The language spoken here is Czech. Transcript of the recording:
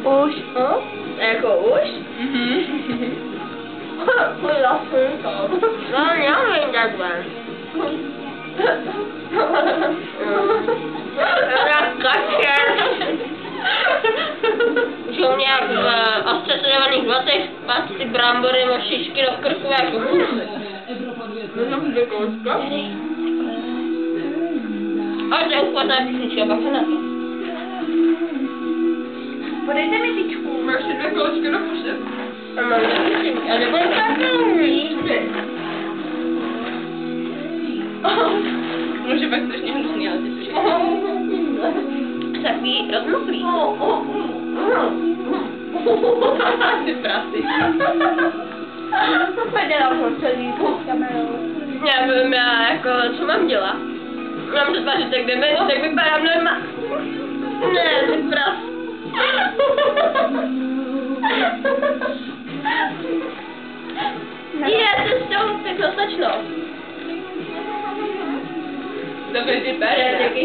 Už? Jako už? Byla sůnka. No, já vím takhle. Jak kačer. Jsou nějak v asociovaných letech spát ty brambory o šišky do krku jako husy. Jenom dvě kouska. Ale to je úplná písnička, pak se na to. Podejte mi tyčku. Máš si dvě kolečky do pusy? A mám písničky. A nebo takový. No, že pak strašně hnusný, ale ty jsi Takový rozmoklý. ty prasy. Podělal to celý s kamerou. Já vím, já jako, co mám dělat? Mám to tvářit tak jdeme, tak vypadám normálně. Ne, ty pras. Je, to s tou, tak dostačnou. Dobře, ty pere.